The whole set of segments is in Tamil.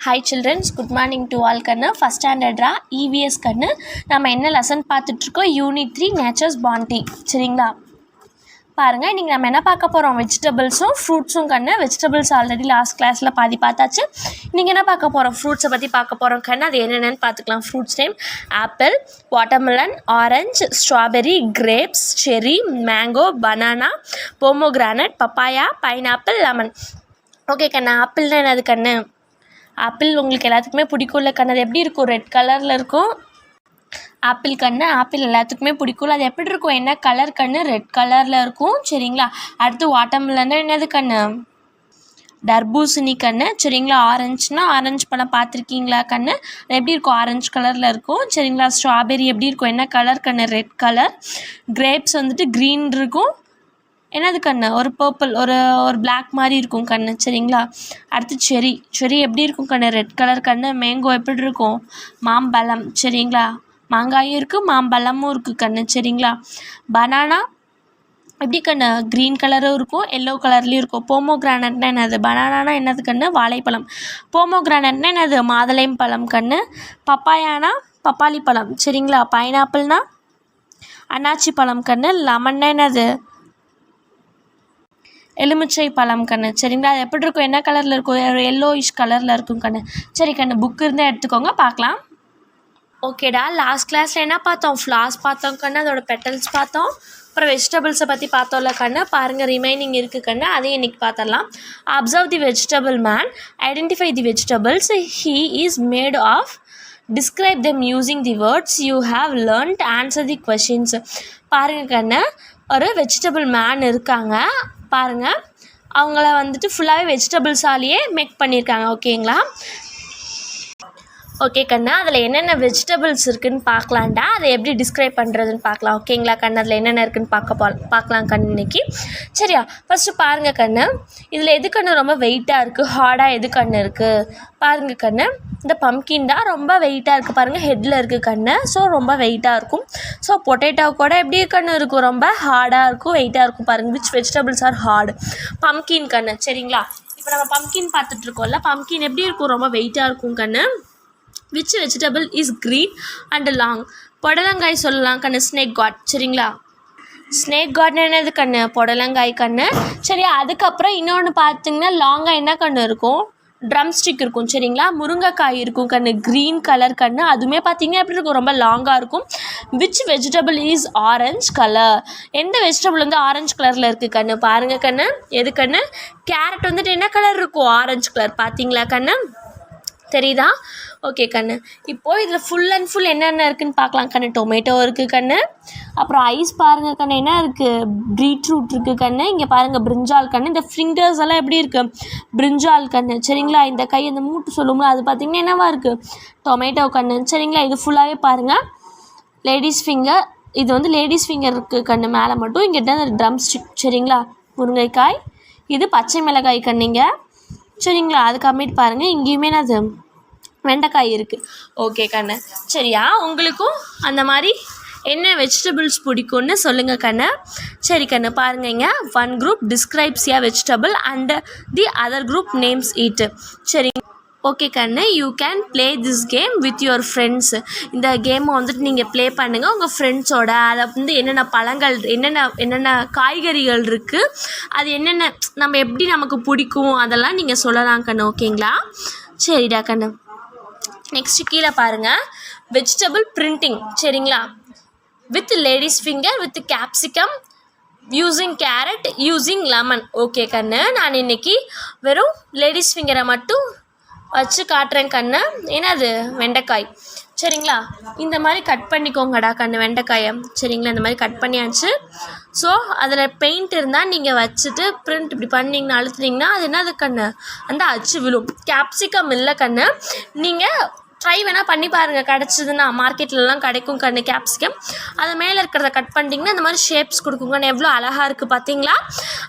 Hi children, good morning to all kanna. First standard ra EVS kanna. நம்ம என்ன lesson பார்த்துட்டு இருக்கோம் Unit 3 Nature's Bounty. சரிங்களா? பாருங்க இன்னைக்கு நம்ம என்ன பார்க்க போறோம் வெஜிடபிள்ஸும் ஃப்ரூட்ஸும் கண்ணு வெஜிடபிள்ஸ் ஆல்ரெடி லாஸ்ட் கிளாஸ்ல பாதி பார்த்தாச்சு. நீங்க என்ன பார்க்க போறோம் ஃப்ரூட்ஸை பத்தி பார்க்க போறோம் கண்ணு. அது என்னென்னு பார்த்துக்கலாம். Fruits name apple, watermelon, orange, strawberry, grapes, cherry, mango, banana, pomegranate, papaya, pineapple, lemon. Okay கண்ணு, ஆப்பிள்னா என்னது கண்ணு? ஆப்பிள் உங்களுக்கு எல்லாத்துக்குமே பிடிக்கும்ல கண்ணு. அது எப்படி இருக்கும்? ரெட் கலரில் இருக்கும் ஆப்பிள் கண்ணு. ஆப்பிள் எல்லாத்துக்குமே பிடிக்கும்ல. அது எப்படி இருக்கும்? என்ன கலர் கண்ணு? ரெட் கலரில் இருக்கும். சரிங்களா? அடுத்து வாட்டர்மெலன்னா என்னது கண்ணு? தர்பூசணி கண்ணு. சரிங்களா? ஆரஞ்சுனா ஆரஞ்சு பழம் பார்த்துருக்கீங்களா கண்ணு? அது எப்படி இருக்கும்? ஆரஞ்சு கலரில் இருக்கும். சரிங்களா? ஸ்ட்ராபெரி எப்படி இருக்கும்? என்ன கலர் கண்ணு? Red colour. கிரேப்ஸ் வந்துட்டு க்ரீன் இருக்கும். என்னது கண்ணு? ஒரு பர்பிள் ஒரு பிளாக் மாதிரி இருக்கும் கண்ணு. சரிங்களா? அடுத்து செர்ரி எப்படி இருக்கும் கண்ணு? ரெட் கலர் கண்ணு. மேங்கோ எப்படி இருக்கும்? மாம்பழம். சரிங்களா? மாங்காயும் இருக்குது மாம்பழமும் இருக்குது கண்ணு. சரிங்களா? பனானா எப்படி கண்ணு? க்ரீன் கலரும் இருக்கும் எல்லோ கலர்லேயும் இருக்கும். போமோகிரானட்னா என்னது? பனானானா என்னது கண்ணு? வாழைப்பழம். போமோகிரானட்னா என்னது? மாதுளை பழம் கண்ணு. பப்பாயானா பப்பாளி பழம். சரிங்களா? பைனாப்பிள்னா அன்னாச்சி பழம் கண்ணு. லெமன்னா என்னது? எலுமிச்சை பழம் கண்ணு. சரிங்களா? அது எப்படி இருக்கும்? என்ன கலரில் இருக்கும்? எல்லோயிஷ் கலரில் இருக்கும் கண்ணு. சரி கண்ணு, புக்கு இருந்தால் எடுத்துக்கோங்க பார்க்கலாம். ஓகேடா, லாஸ்ட் கிளாஸில் என்ன பார்த்தோம்? ஃப்ளார்ஸ் பார்த்தோம் கண்ணு, அதோட பெட்டல்ஸ் பார்த்தோம். அப்புறம் வெஜிடபிள்ஸை பற்றி பார்த்தோம்ல கண்ணு. பாருங்கள் ரிமைனிங் இருக்குது கண்ணு, அதையும் இன்றைக்கி பார்த்துடலாம். Observe the vegetable man, identify the vegetables he is made of, describe them using the words you have learned, answer the questions. பாருங்கள் கண்ணு, ஒரு வெஜிடபிள் மேன் இருக்காங்க பாருங்கள். அவங்கள வந்துட்டு ஃபுல்லாகவே வெஜிடபிள்ஸாலேயே மேக் பண்ணியிருக்காங்க. ஓகேங்களா? ஓகே கண்ணா, அதில் என்னென்ன வெஜிடபிள்ஸ் இருக்குதுன்னு பார்க்கலான்டா. அதை எப்படி டிஸ்கிரைப் பண்ணுறதுன்னு பார்க்கலாம். ஓகேங்களா கண்ணு? அதில் என்னென்ன இருக்குதுன்னு பார்க்கலாம் கண்ணு இன்னைக்கு. சரியா? ஃபஸ்ட்டு பாருங்கள் கண்ணு, இதில் எது கண்ணு ரொம்ப வெயிட்டாக இருக்குது, ஹார்டாக எது கண்ணு இருக்குது? பாருங்கள் கண்ணு, இந்த பம்கின் தான் ரொம்ப வெயிட்டாக இருக்குது. பாருங்கள் ஹெட்டில் இருக்குது கண்ணு. ஸோ ரொம்ப வெயிட்டாக இருக்கும். ஸோ பொட்டேட்டோ கூட எப்படி கண்ணு இருக்கும்? ரொம்ப ஹார்டாக இருக்கும், வெயிட்டாக இருக்கும். பாருங்கள், which vegetables are hard? Pumpkin கண்ணு. சரிங்களா? இப்போ நம்ம பம்கின் பார்த்துட்ருக்கோம்ல, பம்கின் எப்படி இருக்கும்? ரொம்ப வெயிட்டாக இருக்கும் கண்ணு. Which vegetable is green and long? புடலங்காய் சொல்லலாம் கண்ணு. Snake gourd. சரிங்களா? ஸ்னேக் காட்னு என்னது கண்ணு? புடலங்காய் கண்ணு. சரியா? அதுக்கப்புறம் இன்னொன்று பார்த்திங்கன்னா லாங்காக என்ன கண்ணு இருக்கும்? ட்ரம் ஸ்டிக் இருக்கும். சரிங்களா? முருங்கைக்காய் இருக்கும் கண்ணு, க்ரீன் கலர் கண்ணு. அதுவுமே பார்த்திங்கன்னா எப்படி இருக்கும்? ரொம்ப லாங்காக இருக்கும். Which vegetable is orange colour? எந்த வெஜிடபிள் வந்து ஆரஞ்சு கலரில் இருக்குது கண்ணு? பாருங்கள் கண்ணு, எது கண்ணு? கேரட் வந்துட்டு என்ன கலர் இருக்கும்? Orange colour. பார்த்தீங்களா கண்ணு? தெரியுதா? ஓகே கண்ணு, இப்போது இதில் ஃபுல் அண்ட் ஃபுல் என்னென்ன இருக்குதுன்னு பார்க்கலாம் கண்ணு. டொமேட்டோ இருக்குது கண்ணு. அப்புறம் ஐஸ் பாருங்கள் கண்ணு, என்ன இருக்குது? பீட்ரூட் இருக்குது கண்ணு. இங்கே பாருங்கள் பிரிஞ்சால் கண்ணு. இந்த ஃபிங்கர்ஸ் எல்லாம் எப்படி இருக்குது? பிரிஞ்சால் கண்ணு. சரிங்களா? இந்த கை அந்த மூட்டு சொல்லுவோம்ல, அது பார்த்திங்கன்னா என்னவா இருக்குது? டொமேட்டோ கண்ணு. சரிங்களா? இது ஃபுல்லாகவே பாருங்கள் லேடிஸ் ஃபிங்கர். இது வந்து லேடிஸ் ஃபிங்கர் இருக்குது கண்ணு மேலே மட்டும். இங்கிட்ட அந்த ட்ரம் ஸ்டிக். சரிங்களா? முருங்கைக்காய். இது பச்சை மிளகாய் கண்ணுங்க. சரிங்களா? அது கம்மிட்டு பாருங்கள், இங்கேயுமே என்னது? வெண்டைக்காய் இருக்குது. ஓகே கண்ணு. சரியா? உங்களுக்கும் அந்த மாதிரி என்ன வெஜிடபிள்ஸ் பிடிக்கும்னு சொல்லுங்கள் கண்ணு. சரி கண்ணு, பாருங்க, one group describes a vegetable and the other group names it. சரி ஓகே கண்ணு, you can play this game with your friends. இந்த கேமை வந்துட்டு நீங்கள் ப்ளே பண்ணுங்கள் உங்கள் ஃப்ரெண்ட்ஸோட. அதை வந்து என்னென்ன பழங்கள், என்னென்ன காய்கறிகள் இருக்குது, அது என்னென்ன நம்ம எப்படி நமக்கு பிடிக்கும், அதெல்லாம் நீங்கள் சொல்லலாம் கண்ணு. ஓகேங்களா? சரிடா கண்ணு. நெக்ஸ்ட்டு கீழே பாருங்கள், வெஜிடபிள் பிரிண்டிங். சரிங்களா? With ladies finger, with capsicum, using carrot, using lemon. Okay கண்ணு, நான் இன்றைக்கி வெறும் லேடிஸ் ஃபிங்கரை மட்டும் வச்சு காட்டுறேன் கண்ணு. என்னது? வெண்டைக்காய். சரிங்களா? இந்த மாதிரி கட் பண்ணிக்கோங்கடா கண்ணு வெண்டைக்காயை. சரிங்களா? இந்த மாதிரி கட் பண்ணியாச்சு. ஸோ அதில் பெயிண்ட் இருந்தால் நீங்கள் வச்சுட்டு பிரிண்ட் இப்படி பண்ணிங்கன்னா அழுத்துனீங்கன்னா அது என்னது கண்ணு? அந்த அச்சு விழும். கேப்சிகம் இல்லை கண்ணு, நீங்கள் ட்ரை வேணால் பண்ணி பாருங்கள், கிடச்சிதுன்னா. மார்க்கெட்லலாம் கிடைக்கும் கண்ணு கேப்சிகம். அது மேலே இருக்கிறத கட் பண்ணிட்டீங்கன்னா இந்த மாதிரி ஷேப்ஸ் கொடுக்குங்கண்ணு. எவ்வளோ அழகாக இருக்குது பார்த்தீங்களா?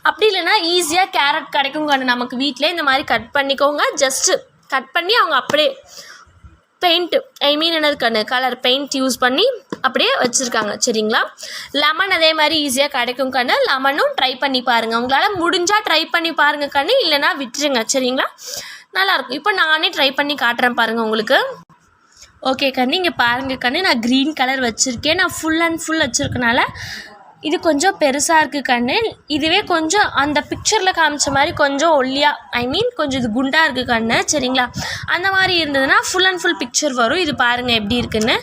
அப்படி இல்லைன்னா ஈஸியாக கேரட் கிடைக்கும் கண்ணு நமக்கு வீட்டிலே. இந்த மாதிரி கட் பண்ணிக்கோங்க. ஜஸ்ட்டு கட் பண்ணி அவங்க அப்படியே பெயிண்ட், என்னது கண்ணு? கலர் பெயிண்ட் யூஸ் பண்ணி அப்படியே வச்சுருக்காங்க. சரிங்களா? லெமன் அதே மாதிரி ஈஸியாக கிடைக்கும் கண்ணு. லெமனும் ட்ரை பண்ணி பாருங்கள். உங்களால் முடிஞ்சால் ட்ரை பண்ணி பாருங்கள் கண்ணு, இல்லைனா விட்டுருங்க. சரிங்களா? நல்லாயிருக்கும். இப்போ நானே ட்ரை பண்ணி காட்டுறேன் பாருங்கள் உங்களுக்கு. ஓகே கண்ணு, இங்கே பாருங்கள் கண்ணு, நான் க்ரீன் கலர் வச்சுருக்கேன். நான் ஃபுல் அண்ட் ஃபுல் வச்சுருக்கனால இது கொஞ்சம் பெருசாக இருக்குது கண்ணு. இதுவே கொஞ்சம் அந்த பிக்சரில் காமிச்ச மாதிரி கொஞ்சம் ஒல்லியாக, கொஞ்சம் இது குண்டாக இருக்குது கண்ணு. சரிங்களா, அந்த மாதிரி இருந்ததுன்னா ஃபுல் அண்ட் ஃபுல் பிக்சர் வரும். இது பாருங்கள் எப்படி இருக்குன்னு.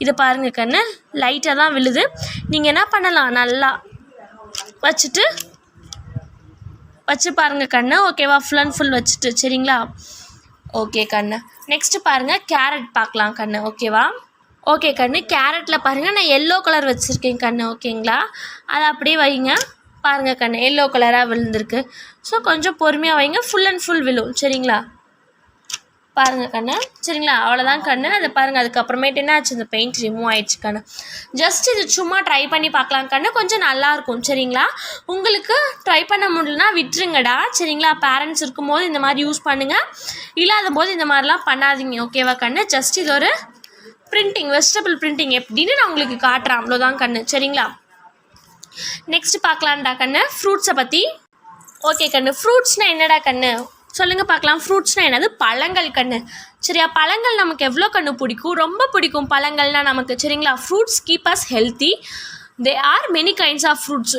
இது பாருங்கள் கண்ணு, லைட்டாக தான் விழுது. நீங்கள் என்ன பண்ணலாம், நல்லா வச்சு பாருங்கள் கண்ணு. ஓகேவா, ஃபுல் அண்ட் ஃபுல் வச்சுட்டு. சரிங்களா, ஓகே கண்ணு. நெக்ஸ்ட்டு பாருங்கள், கேரட் பார்க்கலாம் கண்ணு. ஓகேவா, ஓகே கண்ணு, கேரட்டில் பாருங்கள் நான் எல்லோ கலர் வச்சுருக்கேன் கண்ணு. ஓகேங்களா, அதை அப்படியே வைங்க. பாருங்கள் கண்ணு, எல்லோ கலராக விழுந்திருக்கு. ஸோ கொஞ்சம் பொறுமையாக வைங்க, ஃபுல் அண்ட் ஃபுல் விழும். சரிங்களா, பாருங்கள் கண்ணு. சரிங்களா, அவ்வளோதான் கண்ணு. அதை பாருங்கள், அதுக்கப்புறமேட்டு என்ன ஆச்சு, இந்த பெயிண்ட் ரிமூவ் ஆகிடுச்சு கண்ணு. ஜஸ்ட் இது சும்மா ட்ரை பண்ணி பார்க்கலாம் கண்ணு, கொஞ்சம் நல்லாயிருக்கும். சரிங்களா, உங்களுக்கு ட்ரை பண்ண முடியலனா விட்டுருங்கடா. சரிங்களா, பேரண்ட்ஸ் இருக்கும்போது இந்த மாதிரி யூஸ் பண்ணுங்கள், இல்லாத போது இந்த மாதிரிலாம் பண்ணாதீங்க. ஓகேவா கண்ணு, ஜஸ்ட் இது ஒரு பிரிண்டிங், வெஜிடபிள் பிரிண்டிங் எப்படின்னு நான் உங்களுக்கு காட்டுறேன், அவ்வளோதான் கண்ணு. சரிங்களா, நெக்ஸ்ட் பார்க்கலான்டா கண்ணு, ஃப்ரூட்ஸை பற்றி. ஓகே கண்ணு, ஃப்ரூட்ஸ்னால் என்னடா கண்ணு சொல்லுங்கள் பார்க்கலாம். ஃப்ரூட்ஸ்னால் என்னது, பழங்கள் கண்ணு. சரியா, பழங்கள் நமக்கு எவ்வளோ கண்ணு பிடிக்கும், ரொம்ப பிடிக்கும் பழங்கள்னால் நமக்கு. சரிங்களா, fruits keep us healthy. They are many kinds of fruits.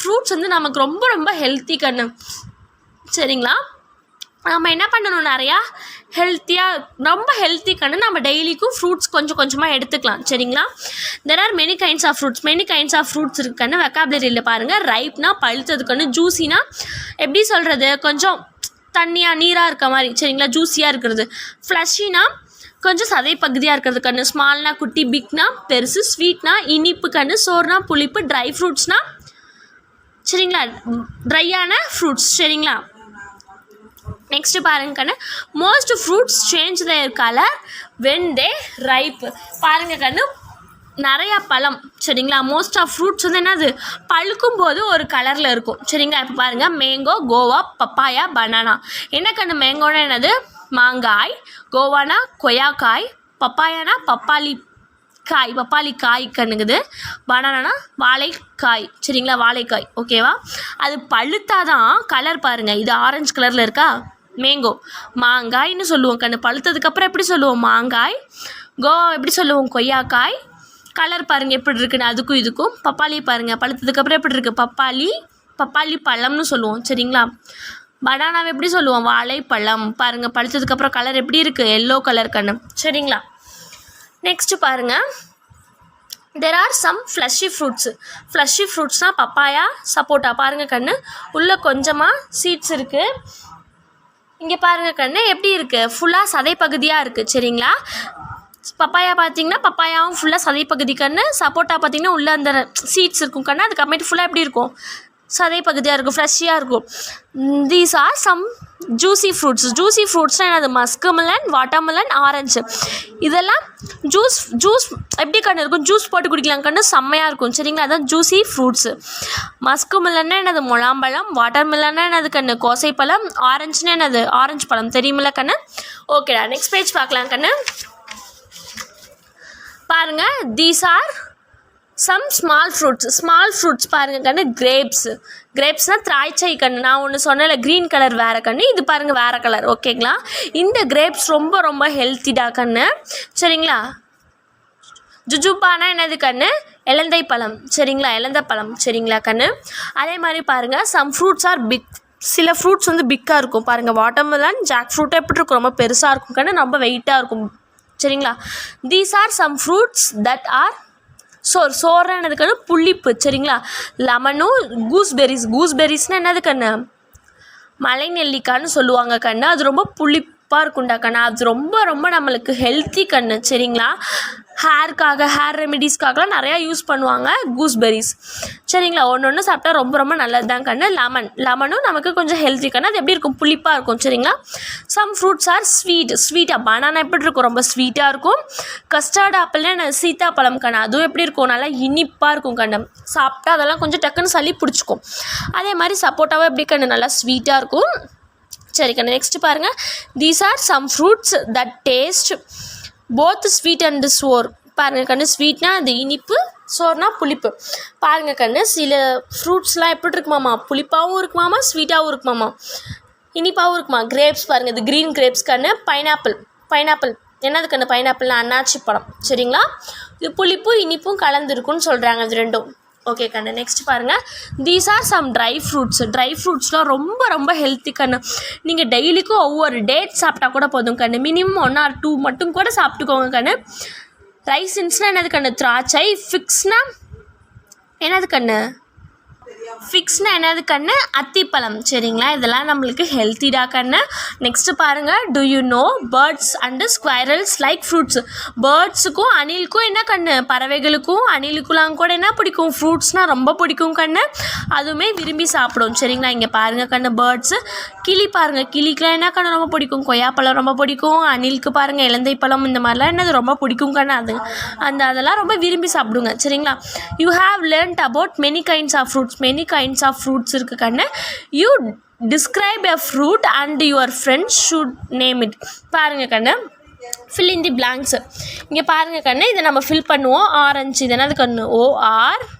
Fruits வந்து நமக்கு ரொம்ப ரொம்ப ஹெல்த்தி கண்ணு. சரிங்களா, நம்ம என்ன பண்ணணும், நிறையா ஹெல்த்தியாக, ரொம்ப ஹெல்த்தி கண்ணு. நம்ம டெய்லிக்கும் ஃப்ரூட்ஸ் கொஞ்சம் கொஞ்சமாக எடுத்துக்கலாம். சரிங்களா, there are many kinds of fruits. Many kinds of fruits இருக்குது கண்ணு. வெக்காபுலரியில் பாருங்கள், ரைப்னா பழுத்தது கண்ணு, ஜூஸினா எப்படி சொல்கிறது, கொஞ்சம் தண்ணியாக நீராக இருக்க மாதிரி. சரிங்களா, ஜூஸியாக இருக்கிறது. ஃப்ளஷினா கொஞ்சம் சதை பகுதியாக இருக்கிறது கண்ணு. ஸ்மால்னா குட்டி, பிக்னா பெருசு. ஸ்வீட்னா இனிப்பு கண்ணு. சோர்னா புளிப்பு. ட்ரை ஃப்ரூட்ஸ்னா சரிங்களா, ட்ரையான ஃப்ரூட்ஸ். சரிங்களா, நெக்ஸ்ட்டு பாருங்க கண்ணு, most fruits change their colour when they ripe. பாருங்கள் கண்ணு, நிறையா பழம். சரிங்களா, மோஸ்ட் ஆஃப் ஃப்ரூட்ஸ் வந்து என்னது, பழுக்கும் போது ஒரு கலரில் இருக்கும். சரிங்களா, இப்போ பாருங்கள், மேங்கோ, கோவா, பப்பாயா, பனானா. என்ன கண்ணு, மேங்கோனா என்னது, மாங்காய். கோவானா கொய்யாக்காய். பப்பாயானா பப்பாளி காய் கண்ணுங்குது. பனானா வாழைக்காய். சரிங்களா, வாழைக்காய். ஓகேவா, அது பழுத்தாதான் கலர் பாருங்கள், இது ஆரஞ்சு கலரில் இருக்கா, மேங்கோ. மாங்காய்னு சொல்லுவோம் கண்ணு, பழுத்ததுக்கப்புறம் எப்படி சொல்லுவோம், மாங்காய். கோவா எப்படி சொல்லுவோம், கொய்யாக்காய். கலர் பாருங்கள் எப்படி இருக்குன்னு, அதுக்கும் இதுக்கும். பப்பாளி பாருங்கள், பழுத்ததுக்கப்புறம் எப்படி இருக்குது, பப்பாளி பழம்னு சொல்லுவோம். சரிங்களா, பனானாவை எப்படி சொல்லுவோம், வாழைப்பழம். பாருங்கள், பழுத்ததுக்கப்புறம் கலர் எப்படி இருக்குது, எல்லோ கலர் கண்ணு. சரிங்களா, நெக்ஸ்ட்டு பாருங்கள், there are some fleshy fruits. Fleshy ஃப்ரூட்ஸ்னால் பப்பாயா, சப்போட்டா. பாருங்கள் கண்ணு, உள்ளே கொஞ்சமாக சீட்ஸ் இருக்குது. இங்கே பாருங்கள் கண்ணு, எப்படி இருக்குது, ஃபுல்லாக சதை பகுதியாக இருக்குது. சரிங்களா, பப்பாயா பார்த்தீங்கன்னா பப்பாயாவும் ஃபுல்லாக சதை பகுதி கண்ணு. சப்போட்டா பார்த்தீங்கன்னா உள்ளே அந்த சீட்ஸ் இருக்கும் கண்ணு. அதுக்கப்புறமேட்டு ஃபுல்லாக எப்படி இருக்கும், சதை பகுதியாக இருக்கும், ஃப்ரெஷ்ஷியாக இருக்கும். These are some juicy fruits. Juicy ஃப்ரூட்ஸ்னால் என்னது, மஸ்குமெலன், வாட்டர்மெலன், ஆரஞ்சு. இதெல்லாம் ஜூஸ் எப்படி கண்ணு இருக்கும், ஜூஸ் போட்டு குடிக்கலாம் கண்ணு, செம்மையாக இருக்கும். சரிங்களா, அதான் ஜூஸி ஃப்ரூட்ஸு. மஸ்குமெலன்னா என்னது, முலாம்பழம். வாட்டர்மெலன்னா என்னது கண்ணு, கோசைப்பழம். ஆரஞ்சுன்னா என்னது, ஆரஞ்சு பழம். தெரியுமில்ல கண்ணு. ஓகேடா, நெக்ஸ்ட் பேஜ் பார்க்கலாம் கண்ணு. பாருங்கள், these are some small fruits பாருங்கள் கண்ணு. கிரேப்ஸ்னால் திராட்சை கண்ணு. நான் ஒன்று சொன்னேன்ல, க்ரீன் கலர் வேறு கண்ணு, இது பாருங்கள் வேறு கலர். ஓகேங்களா, இந்த கிரேப்ஸ் ரொம்ப ரொம்ப ஹெல்த்திடா கண்ணு. சரிங்களா, ஜுஜுபானா என்னது கண்ணு, இலந்தை பழம். சரிங்களா, இலந்தை பழம். சரிங்களா கண்ணு, அதே மாதிரி பாருங்கள், சம் ஃப்ரூட்ஸ் ஆர் பிக். சில ஃப்ரூட்ஸ் வந்து பிக்காக இருக்கும். பாருங்கள், வாட்டர்மெலன், ஜாக் ஃப்ரூட் எப்படி இருக்கும், ரொம்ப பெருசாக இருக்கும் கண்ணு, ரொம்ப வெயிட்டாக இருக்கும். சரிங்களா, these are some fruits that are சோர்னா என்னது கண்ணு, புளிப்பு. சரிங்களா, லெமனும் கூஸ்பெரிஸ்னால் என்னது கண்ணு, மலை நெல்லிக்காய்னு சொல்லுவாங்க கண்ணு. அது ரொம்ப புளிப்பாக இருக்கும்டா கண்ணு. அது ரொம்ப ரொம்ப நம்மளுக்கு ஹெல்த்தி கண்ணு. சரிங்களா, ஹேர் ரெமிடிஸ்க்காகலாம் நிறையா யூஸ் பண்ணுவாங்க கூஸ்பெரிஸ். சரிங்களா, ஒன்று சாப்பிட்டா ரொம்ப ரொம்ப நல்லது தான் கண்ணு. லெமனும் நமக்கு கொஞ்சம் ஹெல்த்தி கண்ணு. அது எப்படி இருக்கும், புளிப்பாக இருக்கும். சரிங்களா, சம் ஃப்ரூட்ஸ் ஆர் ஸ்வீட்டாக. பனானா எப்படி இருக்கும், ரொம்ப ஸ்வீட்டாக இருக்கும். கஸ்டர்ட் ஆப்பிள்னா சீத்தாப்பழம் கண்ணு, அதுவும் எப்படி இருக்கும், நல்லா இனிப்பாக இருக்கும் கண்ணு. சாப்பிட்டா அதெல்லாம் கொஞ்சம் டக்குன்னு சளி பிடிச்சிக்கும். அதே மாதிரி சப்போட்டாவும் எப்படி கண்ணு, நல்லா ஸ்வீட்டாக இருக்கும். சரி கண்ணு, நெக்ஸ்ட்டு பாருங்கள், these are some fruits that taste both sweet and sour. பாருங்கள் கண்ணு, ஸ்வீட்னா அது இனிப்பு, சோர்னா புளிப்பு. பாருங்கள் கண்ணு, சில ஃப்ரூட்ஸ்லாம் எப்படி இருக்குமாம்மா, புளிப்பாகவும் இருக்குமாம்மா, ஸ்வீட்டாகவும் இருக்குமாம்மா. இனிப்பாகவும் இருக்குமா. கிரேப்ஸ் பாருங்கள், இது க்ரீன் கிரேப்ஸ் கண்ணு. பைனாப்பிள் என்னது கண்ணு? பைனாப்பிள்னா அன்னாச்சி பழம் சரிங்களா. இது புளிப்பு இனிப்பும் கலந்துருக்குன்னு சொல்கிறாங்க இது ரெண்டும். ஓகே கண்ணு. நெக்ஸ்ட் பாருங்கள், தீஸ் ஆர் சம் ட்ரை ஃப்ரூட்ஸ்லாம் ரொம்ப ரொம்ப ஹெல்த்தி கண்ணு. நீங்கள் டெய்லிக்கும் ஒவ்வொரு டேட் சாப்பிட்டா கூட போதும் கண்ணு. மினிமம் 1 or 2 மட்டும் கூட சாப்பிட்டுக்கோங்க கண்ணு. ரைசின்ஸ்னால் என்னது கண்ணு? திராட்சை. ஃபிக்ஸ்னால் என்னது கண்ணு? ஃபிக்ஸ்னா என்னது கண்ணு? அத்திப்பழம் சரிங்களா. இதெல்லாம் நம்மளுக்கு ஹெல்த்திடா கண்ணு. நெக்ஸ்ட்டு பாருங்கள், do you know birds and squirrels like fruits. பேர்ட்ஸுக்கும் அணிலுக்கும் என்ன கண்ணு? பறவைகளுக்கும் அணிலுக்குலாம் கூட என்ன பிடிக்கும்? ஃப்ரூட்ஸ்னால் ரொம்ப பிடிக்கும் கண்ணு. அதுவுமே விரும்பி சாப்பிடும் சரிங்களா. இங்கே பாருங்கள் கண்ணு, பேர்ட்ஸு. கிளி பாருங்கள், கிளிக்கெலாம் என்ன கண்ணு ரொம்ப பிடிக்கும்? கொய்யாப்பழம் ரொம்ப பிடிக்கும். அணிலுக்கு பாருங்கள் இலந்தை பழம், இந்த மாதிரிலாம் என்னது ரொம்ப பிடிக்கும் கண்ணு. அதெல்லாம் ரொம்ப விரும்பி சாப்பிடுங்க சரிங்களா. You have learnt about many kinds of fruits இருக்குது கண்ணு. You describe a fruit and your friends should name it. பாருங்கள் கண்ணு, ஃபில் இன் தி பிளாங்க்ஸ். இங்கே பாருங்கள் கண்ணு, இதை நம்ம ஃபில் பண்ணுவோம். ஆரஞ்சு, இது என்னது கண்ணு? ORANGE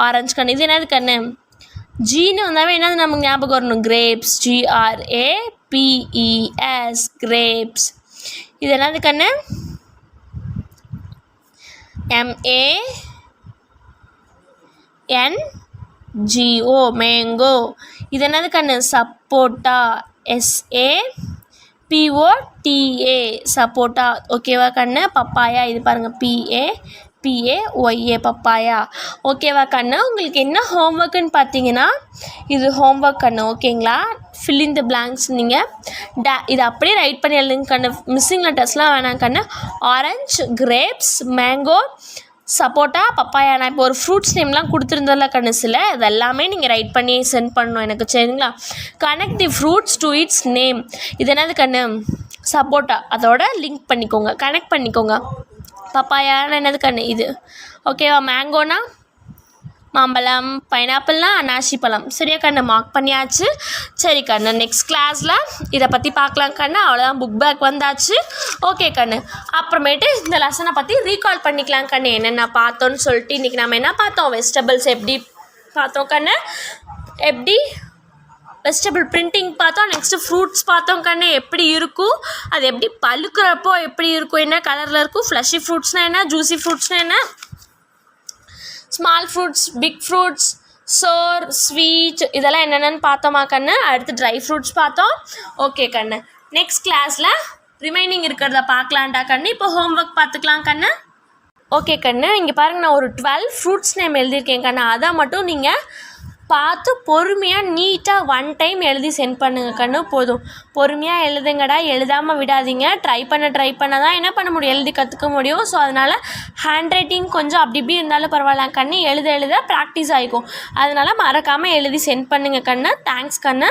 ஆரஞ்சு கண்ணு. இது என்னது கண்ணு? ஜீன்னு வந்தாவே என்னது நமக்கு ஞாபகம் வரணும்? கிரேப்ஸ். GRAPES grapes. இது என்னது கண்ணு? MANGO mango. இது என்னது கண்ணு? சப்போட்டா. SAPOTA சப்போட்டா. ஓகேவா கண்ணு. பப்பாயா, இது பாருங்கள் PAPAYA பப்பாயா. ஓகேவா கண்ணு. உங்களுக்கு என்ன ஹோம்ஒர்க்குன்னு பார்த்தீங்கன்னா இது ஹோம்ஒர்க் கண்ணு ஓகேங்களா. Fill in the blanks. நீங்கள் இது அப்படியே ரைட் பண்ணி எழுதுங்க கண்ணு. மிஸ்ஸிங் லெட்டர்ஸ்லாம் வேணாம் கண்ணு. ஆரஞ்சு, கிரேப்ஸ், மேங்கோ, சப்போட்டா, பப்பாயா. நான் இப்போ ஒரு ஃப்ரூட்ஸ் நேம்லாம் கொடுத்துருந்ததில்ல கண்ணு சில, இது எல்லாமே நீங்கள் ரைட் பண்ணி சென்ட் பண்ணணும் எனக்கு சரிங்களா. Connect the fruits to it's name. இது என்னது கண்ணு? சப்போட்டா. அதோட லிங்க் பண்ணிக்கோங்க, கனெக்ட் பண்ணிக்கோங்க. பப்பாயான்னு என்னது கண்ணு? இது ஓகேவா. மேங்கோனா மாம்பழம், பைனாப்பிள்னா அன்னாசி பழம். சரியா கண்ணு, மார்க் பண்ணியாச்சு. சரி கண்ணு, நெக்ஸ்ட் கிளாஸில் இதை பற்றி பார்க்கலாம் கண்ணு. அவ்வளோதான், புக் பேக் வந்தாச்சு. ஓகே கண்ணு, அப்புறமேட்டு இந்த லெசனை பற்றி ரீகால் பண்ணிக்கலாம் கண்ணு. என்னென்ன பார்த்தோன்னு சொல்லிட்டு இன்றைக்கி நம்ம என்ன பார்த்தோம்? வெஜிடபிள்ஸ் எப்படி பார்த்தோம் கண்ணு, எப்படி வெஜிடபிள் பிரிண்டிங் பார்த்தோம். நெக்ஸ்ட்டு ஃப்ரூட்ஸ் பார்த்தோம் கண்ணு, எப்படி இருக்கும், அது எப்படி பழுக்கிறப்போ எப்படி இருக்கும், என்ன கலரில் இருக்கும், ஃப்ளஷி ஃப்ரூட்ஸ்னால் என்ன, ஜூஸி ஃப்ரூட்ஸ்னால் என்ன, ஸ்மால் ஃப்ரூட்ஸ், பிக் ஃப்ரூட்ஸ், சோர், ஸ்வீட், இதெல்லாம் என்னென்னு பார்த்தோமா கண்ணு. அடுத்து ட்ரை ஃப்ரூட்ஸ் பார்த்தோம். ஓகே கண்ணு, நெக்ஸ்ட் கிளாஸில் ரிமைனிங் இருக்கிறத பார்க்கலான்டா கண்ணு. இப்போ ஹோம்ஒர்க் பார்த்துக்கலாம் கண்ணு. ஓகே கண்ணு, இங்கே பாருங்கள், நான் ஒரு 12 ஃப்ரூட்ஸ் நேம் எழுதியிருக்கேன் கண்ணு. அதை மட்டும் நீங்கள் பார்த்து பொறுமையாக நீட்டாக 1 டைம் எழுதி சென்ட் பண்ணுங்கள் கண்ணு. போதும், பொறுமையாக எழுதுங்கடா, எழுதாமல் விடாதீங்க. ட்ரை பண்ண தான் என்ன பண்ண முடியும், எழுதி கற்றுக்க முடியும். ஸோ அதனால் ஹேண்ட் ரைட்டிங் கொஞ்சம் அப்படி இப்படி இருந்தாலும் பரவாயில்ல கண்ணு, எழுத ப்ராக்டிஸ் ஆகிக்கும். அதனால் மறக்காமல் எழுதி சென்ட் பண்ணுங்கள் கண்ணு. தேங்க்ஸ் கண்ணு.